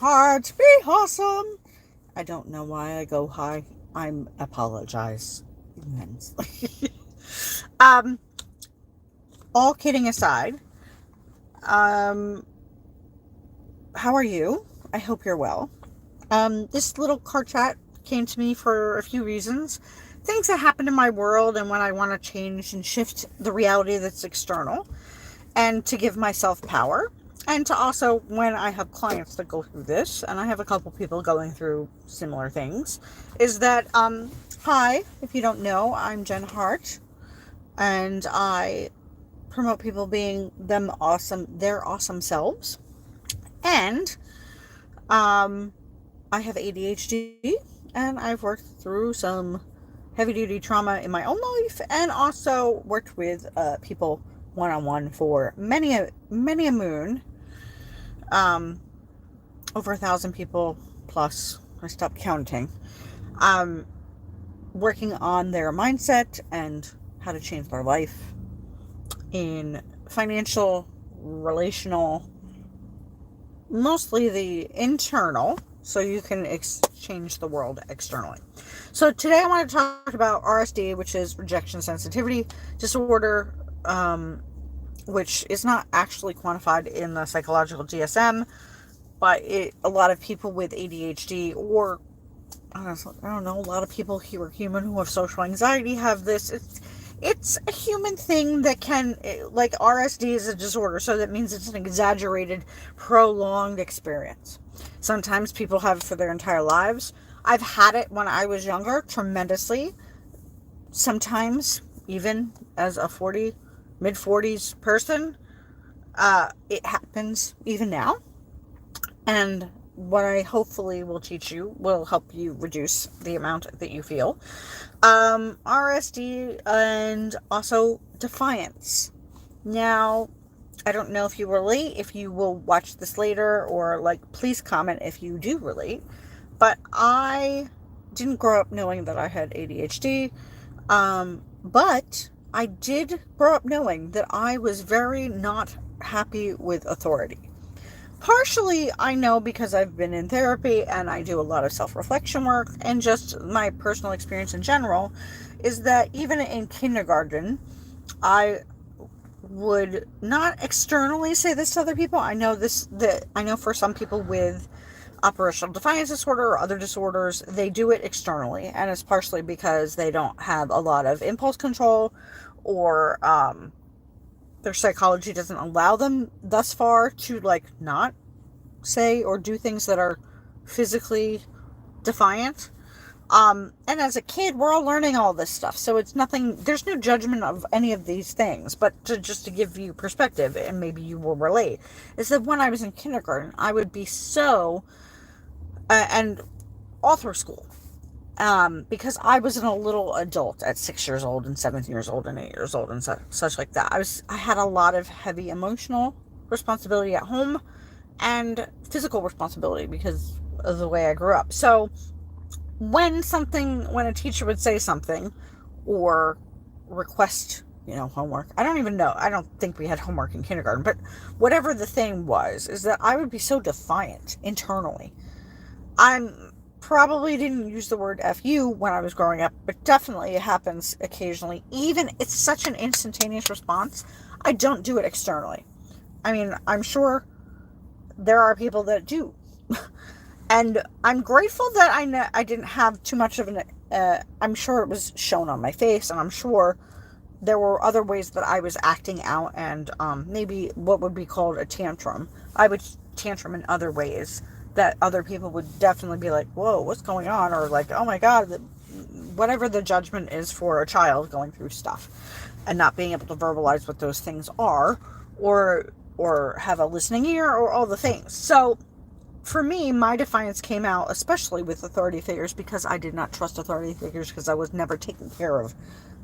heart, be awesome. I don't know why I go high. I apologize immensely. um, all kidding aside, um, how are you? I hope you're well. This little car chat came to me for a few reasons. Things that happen in my world and when I want to change and shift the reality that's external, and to give myself power, and to also when I have clients that go through this, and I have a couple people going through similar things, is that hi, if you don't know, I'm Jen Hart, and I promote people being their awesome selves. And I have ADHD, and I've worked through some heavy duty trauma in my own life, and also worked with people one-on-one for many a moon. Over 1,000 people plus. I stopped counting. Working on their mindset and how to change their life in financial, relational, mostly the internal, so you can change the world externally. So today I want to talk about RSD, which is rejection sensitivity disorder, which is not actually quantified in the psychological DSM, but a lot of people with ADHD, or I don't know, a lot of people who are human who have social anxiety have this. It's a human thing that can, like RSD is a disorder, so that means it's an exaggerated, prolonged experience. Sometimes people have it for their entire lives. I've had it when I was younger, tremendously. Sometimes, even as a mid-40s person, it happens even now. And what I hopefully will teach you will help you reduce the amount that you feel. RSD and also defiance. Now, I don't know if you relate, if you will watch this later, or please comment if you do relate. But I didn't grow up knowing that I had ADHD. But I did grow up knowing that I was very not happy with authority. Partially, I know because I've been in therapy and I do a lot of self-reflection work, and just my personal experience in general is that even in kindergarten, I would not externally say this to other people. I know for some people with operational defiance disorder or other disorders, they do it externally, and it's partially because they don't have a lot of impulse control, or their psychology doesn't allow them thus far to not say or do things that are physically defiant. And as a kid, we're all learning all this stuff, so it's nothing, there's no judgment of any of these things, but just to give you perspective, and maybe you will relate, is that when I was in kindergarten, I would be so, and all through school, because I wasn't a little adult at 6 years old and 7 years old and 8 years old and such like that. I had a lot of heavy emotional responsibility at home and physical responsibility because of the way I grew up. So when a teacher would say something or request, homework, I don't think we had homework in kindergarten, but whatever the thing was, is that I would be so defiant internally. Probably didn't use the word F you when I was growing up, but definitely it happens occasionally. Even it's such an instantaneous response. I don't do it externally. I mean, I'm sure there are people that do. And I'm grateful that I didn't have too much of an, I'm sure it was shown on my face, and I'm sure there were other ways that I was acting out, and maybe what would be called a tantrum. I would tantrum in other ways that other people would definitely be like, whoa, what's going on? Or oh my God, whatever the judgment is for a child going through stuff and not being able to verbalize what those things are, or have a listening ear, or all the things. So for me, my defiance came out, especially with authority figures, because I did not trust authority figures, because I was never taken care of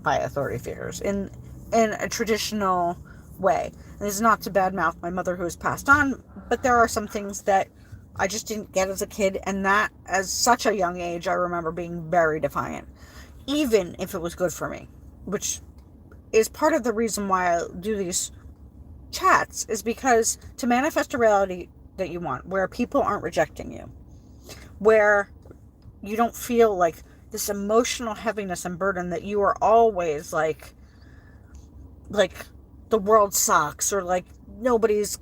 by authority figures in a traditional way. And this is not to badmouth my mother who has passed on, but there are some things that I just didn't get as a kid, and that, as such a young age, I remember being very defiant, even if it was good for me, which is part of the reason why I do these chats, is because to manifest a reality that you want, where people aren't rejecting you, where you don't feel like this emotional heaviness and burden that you are always like the world sucks, or like nobody's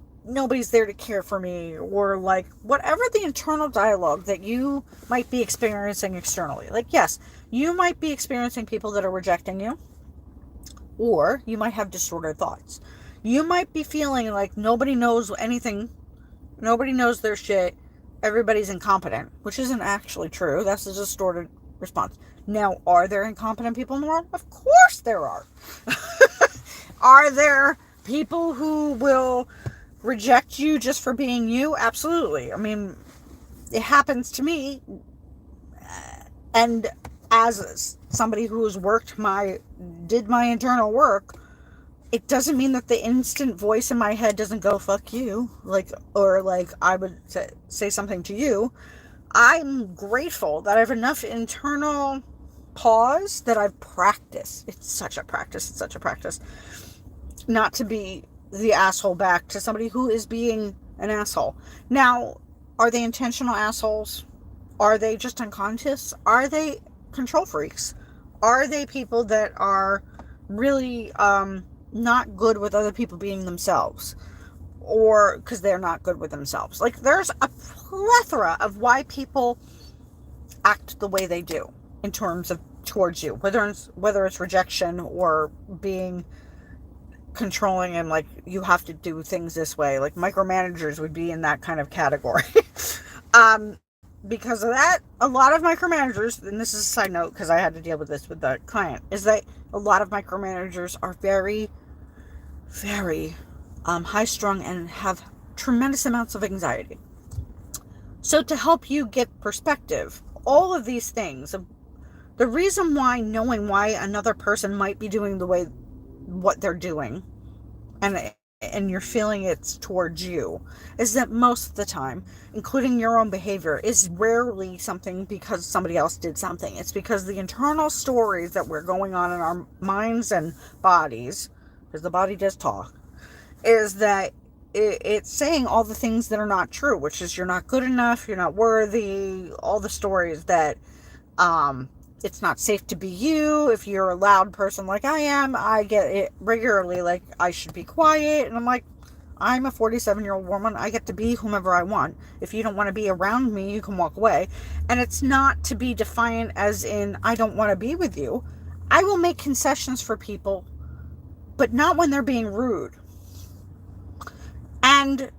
there to care for me, or like whatever the internal dialogue that you might be experiencing externally. Like, yes, you might be experiencing people that are rejecting you, or you might have distorted thoughts. You might be feeling like nobody knows anything, nobody knows their shit, everybody's incompetent, which isn't actually true. That's a distorted response. Now, are there incompetent people in the world? Of course there are. Are there people who will reject you just for being you? Absolutely. I mean, it happens to me. And as somebody who's did my internal work, it doesn't mean that the instant voice in my head doesn't go, fuck you. Or I would say something to you. I'm grateful that I have enough internal pause that I've practiced. It's such a practice. Not to be the asshole back to somebody who is being an asshole. Now, are they intentional assholes? Are they just unconscious? Are they control freaks? Are they people that are really not good with other people being themselves? Or because they're not good with themselves? Like, there's a plethora of why people act the way they do in terms of towards you, whether it's rejection or being controlling and like you have to do things this way. Like, micromanagers would be in that kind of category. Because of that, a lot of micromanagers, and this is a side note because I had to deal with this with the client, is that a lot of micromanagers are very, very high strung and have tremendous amounts of anxiety. So to help you get perspective, all of these things, the reason why knowing why another person might be doing what they're doing, and you're feeling it's towards you, is that most of the time, including your own behavior, is rarely something because somebody else did something. It's because the internal stories that we're going on in our minds and bodies, because the body does talk, is that it's saying all the things that are not true, which is you're not good enough, you're not worthy, all the stories that it's not safe to be you. If you're a loud person like I am, I get it regularly, like I should be quiet. And I'm like, I'm a 47-year-old woman. I get to be whomever I want. If you don't want to be around me, you can walk away. And it's not to be defiant as in, I don't want to be with you. I will make concessions for people, but not when they're being rude. And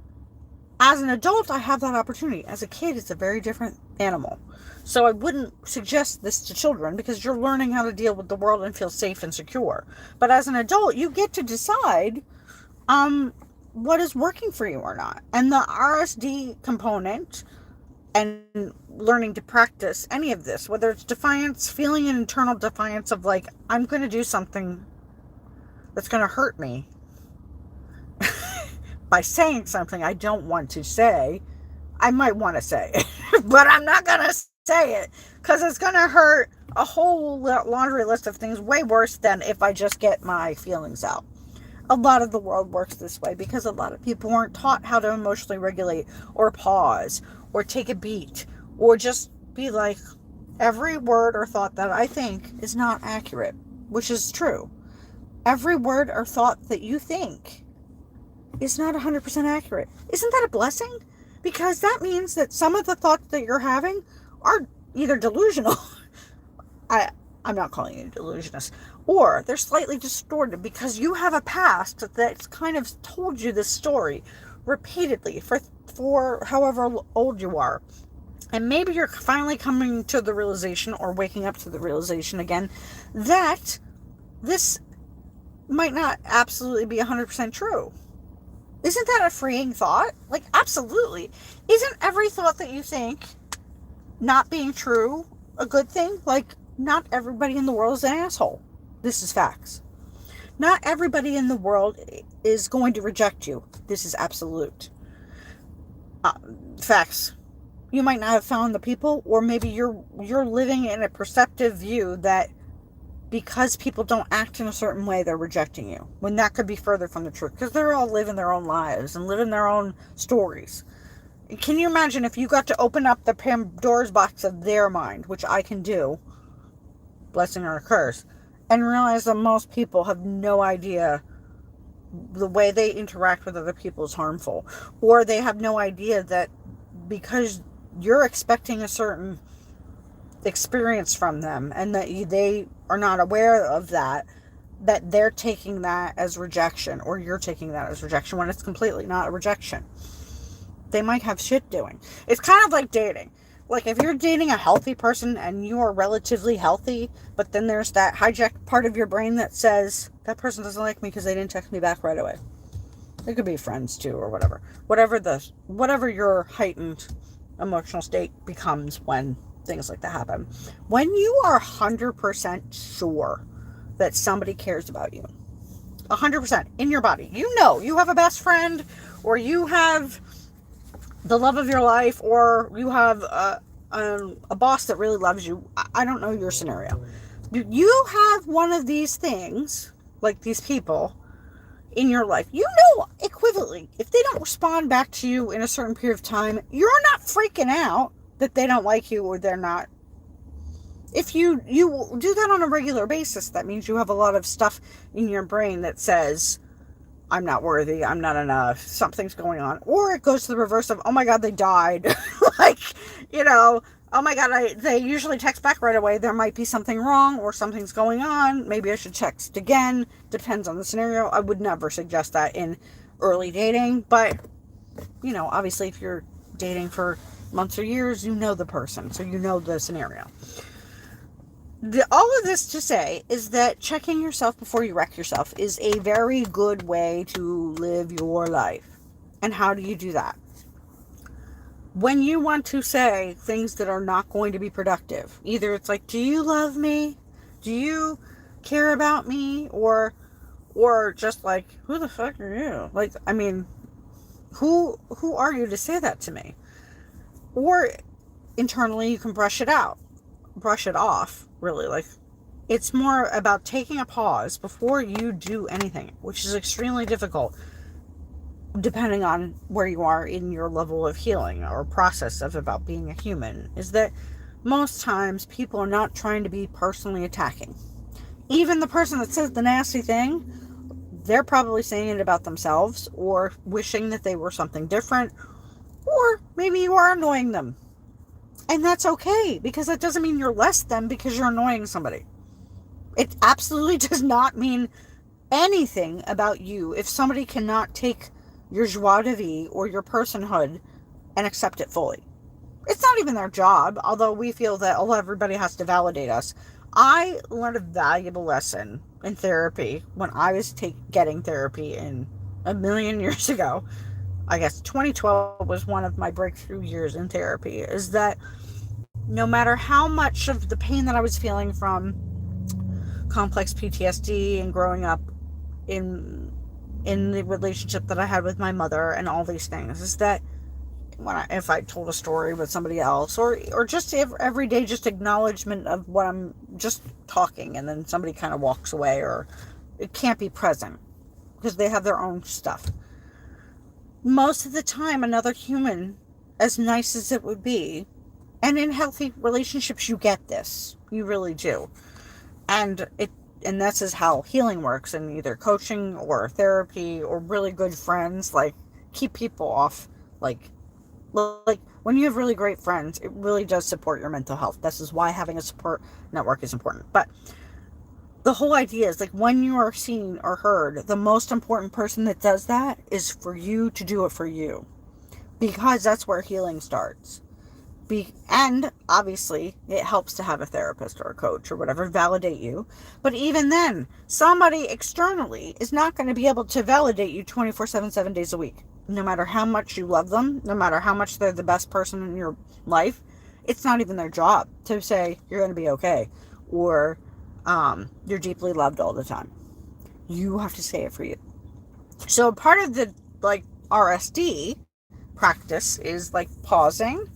as an adult, I have that opportunity. As a kid, it's a very different animal. So I wouldn't suggest this to children because you're learning how to deal with the world and feel safe and secure. But as an adult, you get to decide what is working for you or not. And the RSD component and learning to practice any of this, whether it's defiance, feeling an internal defiance of like, I'm going to do something that's going to hurt me by saying something I don't want to say. I might want to say it, but I'm not going to say it because it's going to hurt a whole laundry list of things way worse than if I just get my feelings out. A lot of the world works this way because a lot of people weren't taught how to emotionally regulate or pause or take a beat or just be like, every word or thought that I think is not accurate, which is true. Every word or thought that you think is not 100% accurate. Isn't that a blessing? Because that means that some of the thoughts that you're having are either delusional. I'm not calling you a delusionist. Or they're slightly distorted because you have a past that's kind of told you this story repeatedly for however old you are. And maybe you're finally coming to the realization or waking up to the realization again that this might not absolutely be 100% true. Isn't that a freeing thought? Like, absolutely. Isn't every thought that you think not being true a good thing? Like, not everybody in the world is an asshole. This is facts. Not everybody in the world is going to reject you. This is absolute. Facts. You might not have found the people, or maybe you're living in a perceptive view that because people don't act in a certain way, they're rejecting you. When that could be further from the truth. Because they're all living their own lives and living their own stories. Can you imagine if you got to open up the Pandora's box of their mind, which I can do, blessing or a curse, and realize that most people have no idea the way they interact with other people is harmful, or they have no idea that because you're expecting a certain experience from them and that they are not aware of that they're taking that as rejection, or you're taking that as rejection when it's completely not a rejection. They might have shit doing. It's kind of like dating. Like if you're dating a healthy person and you are relatively healthy, but then there's that hijacked part of your brain that says, that person doesn't like me because they didn't text me back right away. They could be friends too, or whatever. Whatever your heightened emotional state becomes when things like that happen. When you are 100% sure that somebody cares about you, 100% in your body, you know you have a best friend, or you have the love of your life, or you have a boss that really loves you. I don't know your scenario. You have one of these things, like these people in your life. You know equivalently, if they don't respond back to you in a certain period of time, you're not freaking out that they don't like you or they're not. If you do that on a regular basis, that means you have a lot of stuff in your brain that says, I'm not worthy, I'm not enough, something's going on. Or it goes to the reverse of, oh my God, they died. Like, oh my God, they usually text back right away. There might be something wrong or something's going on. Maybe I should text again. Depends on the scenario. I would never suggest that in early dating. But, obviously if you're dating for months or years, you know the person. So you know the scenario. All of this to say is that checking yourself before you wreck yourself is a very good way to live your life. And how do you do that? When you want to say things that are not going to be productive, either it's like, do you love me? Do you care about me? Or just like, who the fuck are you? Like, I mean, who are you to say that to me? Or internally you can brush it off, really. Like, it's more about taking a pause before you do anything, which is extremely difficult depending on where you are in your level of healing or process of about being a human. Is that most times people are not trying to be personally attacking. Even the person that says the nasty thing, they're probably saying it about themselves, or wishing that they were something different, or maybe you are annoying them. And that's okay, because that doesn't mean you're less than because you're annoying somebody. It absolutely does not mean anything about you if somebody cannot take your joie de vivre or your personhood and accept it fully. It's not even their job, although we feel that everybody has to validate us. I learned a valuable lesson in therapy when I was getting therapy in a million years ago. I guess 2012 was one of my breakthrough years in therapy, is that no matter how much of the pain that I was feeling from complex PTSD and growing up in the relationship that I had with my mother and all these things, is that if I told a story with somebody else, or just everyday just acknowledgement of what I'm just talking, and then somebody kind of walks away, or it can't be present because they have their own stuff. Most of the time, another human, as nice as it would be, and in healthy relationships, you get this. You really do. And this is how healing works in either coaching or therapy or really good friends. Like, keep people off. Like when you have really great friends, it really does support your mental health. This is why having a support network is important. But the whole idea is, like, when you are seen or heard, the most important person that does that is for you to do it for you. Because that's where healing starts. And obviously it helps to have a therapist or a coach or whatever validate you. But even then, somebody externally is not going to be able to validate you 24/7, 7 days a week. No matter how much you love them, no matter how much they're the best person in your life, it's not even their job to say you're going to be okay, or you're deeply loved all the time. You have to say it for you. So part of the RSD practice is pausing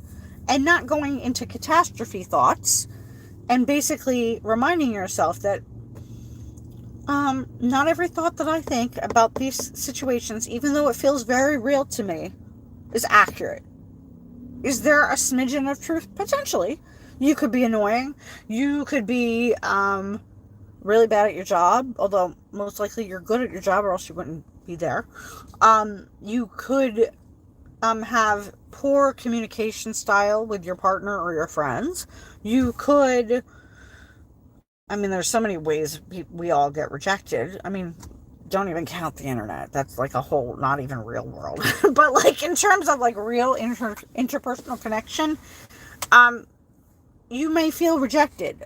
and not going into catastrophe thoughts, and basically reminding yourself that not every thought that I think about these situations, even though it feels very real to me, is accurate. Is there a smidgen of truth? Potentially. You could be annoying. You could be really bad at your job, although most likely you're good at your job or else you wouldn't be there. You could have poor communication style with your partner or your friends. You could, there's so many ways we all get rejected. Don't even count the internet. That's like a whole, not even real world. But like in terms of like real interpersonal connection, you may feel rejected.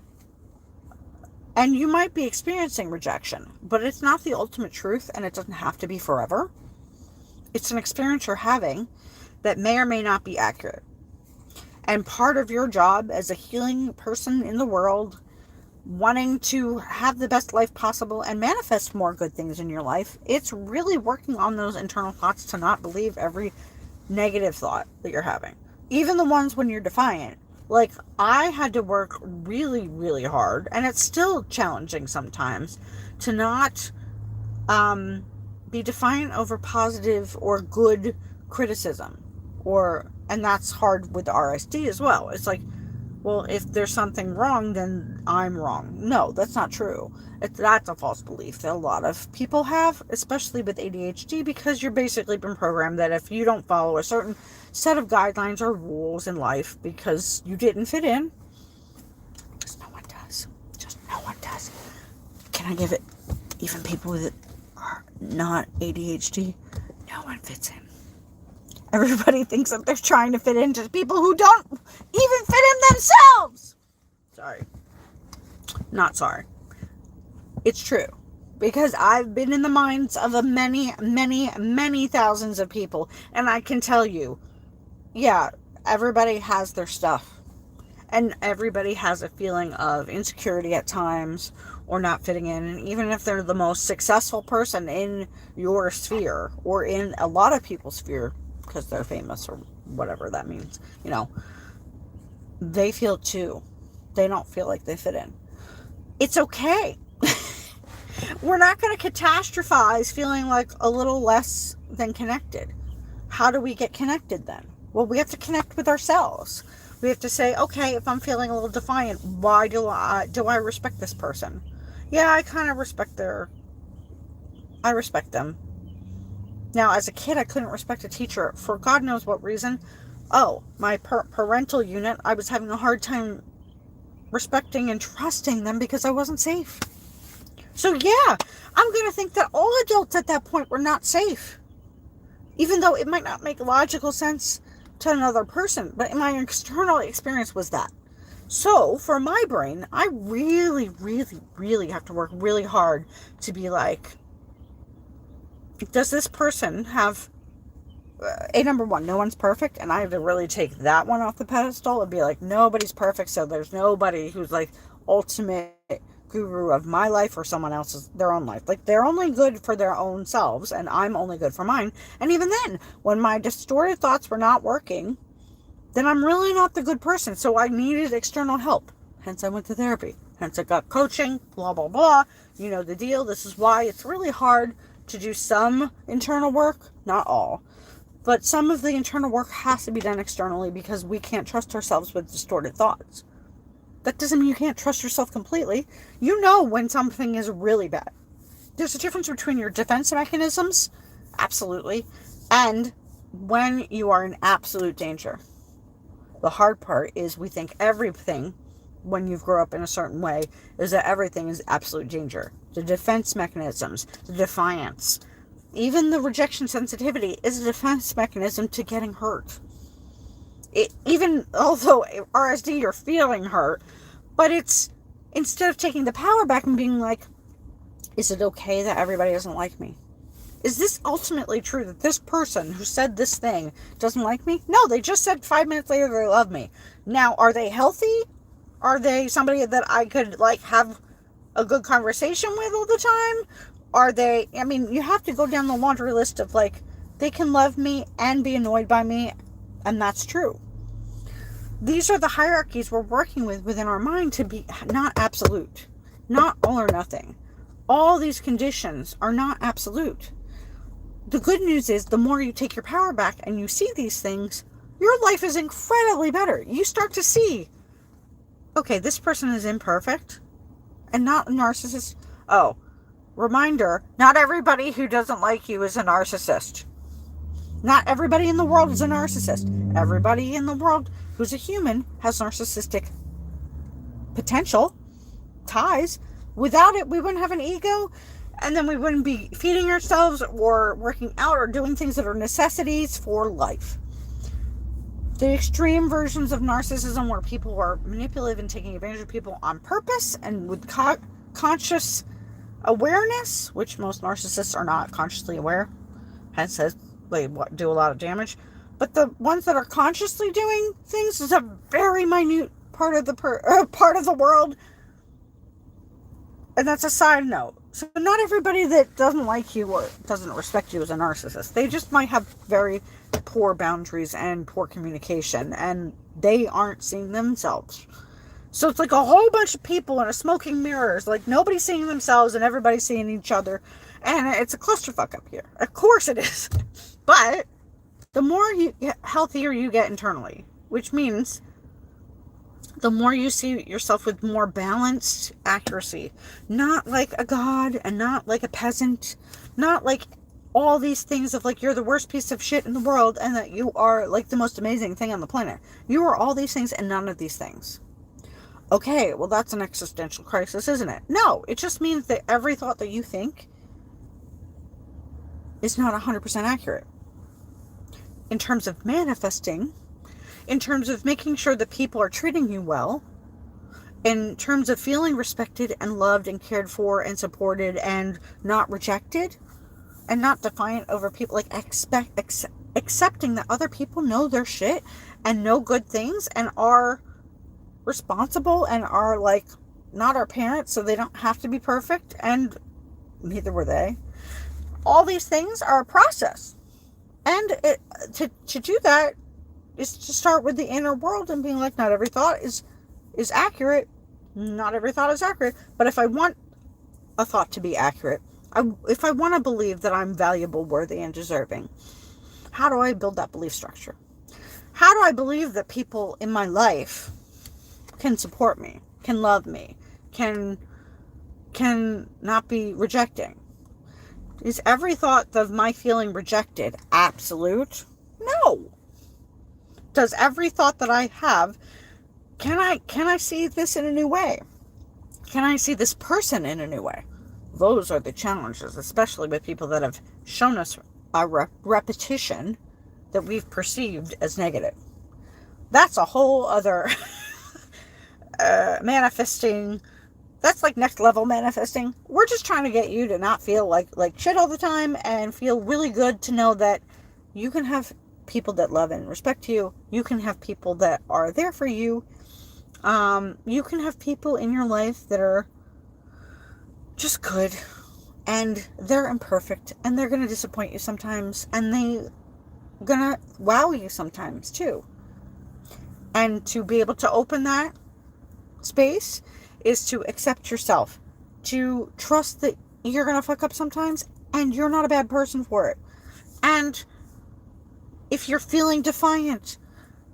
And you might be experiencing rejection, but it's not the ultimate truth, and it doesn't have to be forever. It's an experience you're having that may or may not be accurate. And part of your job as a healing person in the world, wanting to have the best life possible and manifest more good things in your life, it's really working on those internal thoughts to not believe every negative thought that you're having. Even the ones when you're defiant. Like, I had to work really, really hard, and it's still challenging sometimes, to not be defiant over positive or good criticism. And that's hard with RSD as well. It's like, well, if there's something wrong, then I'm wrong. No, that's not true. That's a false belief that a lot of people have, especially with ADHD, because you're basically been programmed that if you don't follow a certain set of guidelines or rules in life because you didn't fit in, because no one does. Just no one does. Can I give it, even people with it are not ADHD, no one fits in. Everybody thinks that they're trying to fit into people who don't even fit in themselves. Sorry. Not sorry. It's true. Because I've been in the minds of many, many, many thousands of people. And I can tell you, yeah, everybody has their stuff. And everybody has a feeling of insecurity at times or not fitting in. And even if they're the most successful person in your sphere or in a lot of people's sphere, because they're famous or whatever that means, they feel too. They don't feel like they fit in. It's okay. We're not going to catastrophize feeling like a little less than connected. How do we get connected then? Well, we have to connect with ourselves. We have to say, okay, if I'm feeling a little defiant, why do I respect this person? Yeah, I kind of respect I respect them. Now, as a kid, I couldn't respect a teacher for God knows what reason. Oh, my parental unit, I was having a hard time respecting and trusting them because I wasn't safe. So yeah, I'm going to think that all adults at that point were not safe. Even though it might not make logical sense to another person, but my external experience was that. So for my brain, I really, really, really have to work really hard to be like, does this person have number one, no one's perfect, and I have to really take that one off the pedestal and be like, nobody's perfect, so there's nobody who's like ultimate guru of my life or someone else's, their own life. Like, they're only good for their own selves, and I'm only good for mine. And even then, when my distorted thoughts were not working, then I'm really not the good person, so I needed external help. Hence, I went to therapy. Hence, I got coaching, blah, blah, blah. You know the deal. This is why it's really hard to do some internal work, not all. But some of the internal work has to be done externally because we can't trust ourselves with distorted thoughts. That doesn't mean you can't trust yourself completely. You know when something is really bad. There's a difference between your defense mechanisms, absolutely, and when you are in absolute danger. The hard part is we think everything, when you grow up in a certain way, is that everything is absolute danger. The defense mechanisms, the defiance, even the rejection sensitivity is a defense mechanism to getting hurt. Even although RSD, you're feeling hurt, but it's, instead of taking the power back and being like, is it okay that everybody doesn't like me? Is this ultimately true that this person who said this thing doesn't like me? No, they just said 5 minutes later they love me. Now, are they healthy? Are they somebody that I could like have a good conversation with all the time? Are they, you have to go down the laundry list of like, they can love me and be annoyed by me, and that's true. These are the hierarchies we're working with within our mind to be not absolute, not all or nothing. All these conditions are not absolute. The good news is the more you take your power back and you see these things, your life is incredibly better. You start to see, okay, this person is imperfect and not a narcissist. Oh, reminder, not everybody who doesn't like you is a narcissist. Not everybody in the world is a narcissist. Everybody in the world who's a human has narcissistic potential, ties. Without it, we wouldn't have an ego, and then we wouldn't be feeding ourselves or working out or doing things that are necessities for life. The extreme versions of narcissism where people are manipulative and taking advantage of people on purpose and with conscious awareness, which most narcissists are not consciously aware, hence they do a lot of damage. But the ones that are consciously doing things is a very minute part of the world, and that's a side note. So not everybody that doesn't like you or doesn't respect you is a narcissist. They just might have very poor boundaries and poor communication, and they aren't seeing themselves. So it's like a whole bunch of people in a smoking mirror. It's like nobody's seeing themselves and everybody's seeing each other, and it's a clusterfuck up here. Of course it is. But the more healthier you get internally, which means the more you see yourself with more balanced accuracy, not like a god and not like a peasant, not like all these things of like you're the worst piece of shit in the world and that you are like the most amazing thing on the planet. You are all these things and none of these things. Okay, well that's an existential crisis, isn't it? No, it just means that every thought that you think is not 100% accurate. In terms of manifesting, in terms of making sure that people are treating you well, in terms of feeling respected and loved and cared for and supported and not rejected and not defiant over people, like accepting that other people know their shit and know good things and are responsible and are like not our parents, so they don't have to be perfect, and neither were they. All these things are a process, and to do that is to start with the inner world and being like, not every thought is accurate. Not every thought is accurate. But if I want a thought to be accurate, if I want to believe that I'm valuable, worthy, and deserving, how do I build that belief structure? How do I believe that people in my life can support me, can love me, can not be rejecting? Is every thought of my feeling rejected absolute? No. Does every thought that I have, can I see this in a new way? Can I see this person in a new way? Those are the challenges, especially with people that have shown us a repetition that we've perceived as negative. That's a whole other manifesting. That's like next level manifesting. We're just trying to get you to not feel like shit all the time and feel really good to know that you can have people that love and respect you. You can have people that are there for you. You can have people in your life that are just good, and they're imperfect, and they're going to disappoint you sometimes, and they're going to wow you sometimes too. And to be able to open that space is to accept yourself, to trust that you're going to fuck up sometimes, and you're not a bad person for it. And if you're feeling defiant,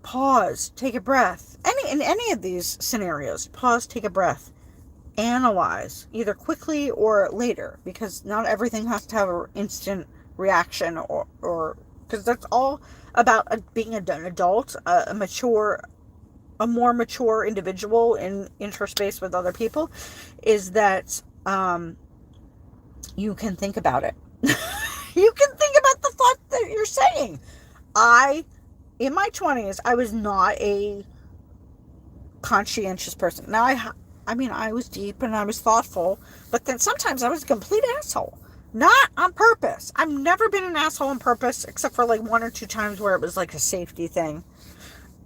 pause, take a breath. In any of these scenarios, pause, take a breath, analyze, either quickly or later, because not everything has to have an instant reaction, or because that's all about being an adult, a more mature individual in interspace with other people, is that you can think about it. You can think about the thought that you're saying. In my 20s, I was not a conscientious person. Now, I was deep and I was thoughtful, but then sometimes I was a complete asshole. Not on purpose. I've never been an asshole on purpose, except for like one or two times where it was like a safety thing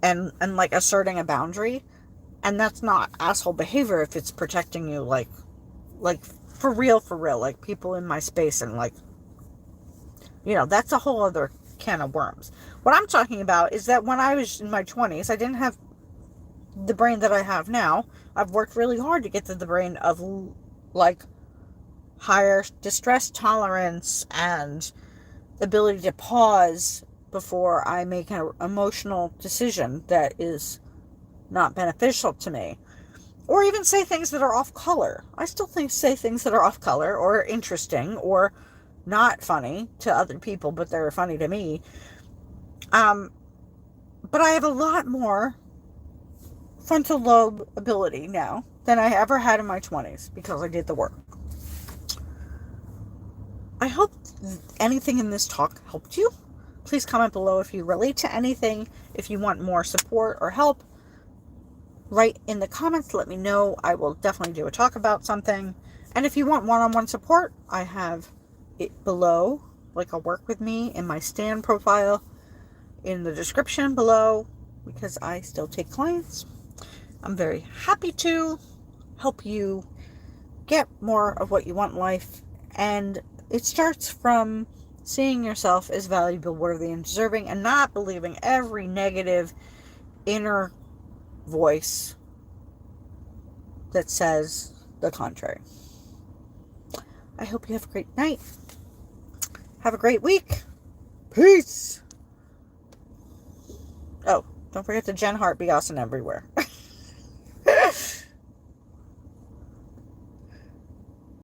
and like asserting a boundary. And that's not asshole behavior if it's protecting you, like for real, like people in my space, and like, that's a whole other can of worms. What I'm talking about is that when I was in my 20s, I didn't have the brain that I have now. I've worked really hard to get to the brain of like higher distress tolerance and ability to pause before I make an emotional decision that is not beneficial to me. Or even say things that are off color. I still say things that are off color or interesting or not funny to other people, but they're funny to me. But I have a lot more frontal lobe ability now than I ever had in my 20s because I did the work. I hope anything in this talk helped you. Please comment below if you relate to anything. If you want more support or help, write in the comments. Let me know. I will definitely do a talk about something. And if you want one-on-one support, I have it below, like a work with me in my Stan profile in the description below, because I still take clients. I'm very happy to help you get more of what you want in life. And it starts from seeing yourself as valuable, worthy, and deserving, and not believing every negative inner voice that says the contrary. I hope you have a great night. Have a great week. Peace. Oh, don't forget to Jen Hart, be awesome everywhere.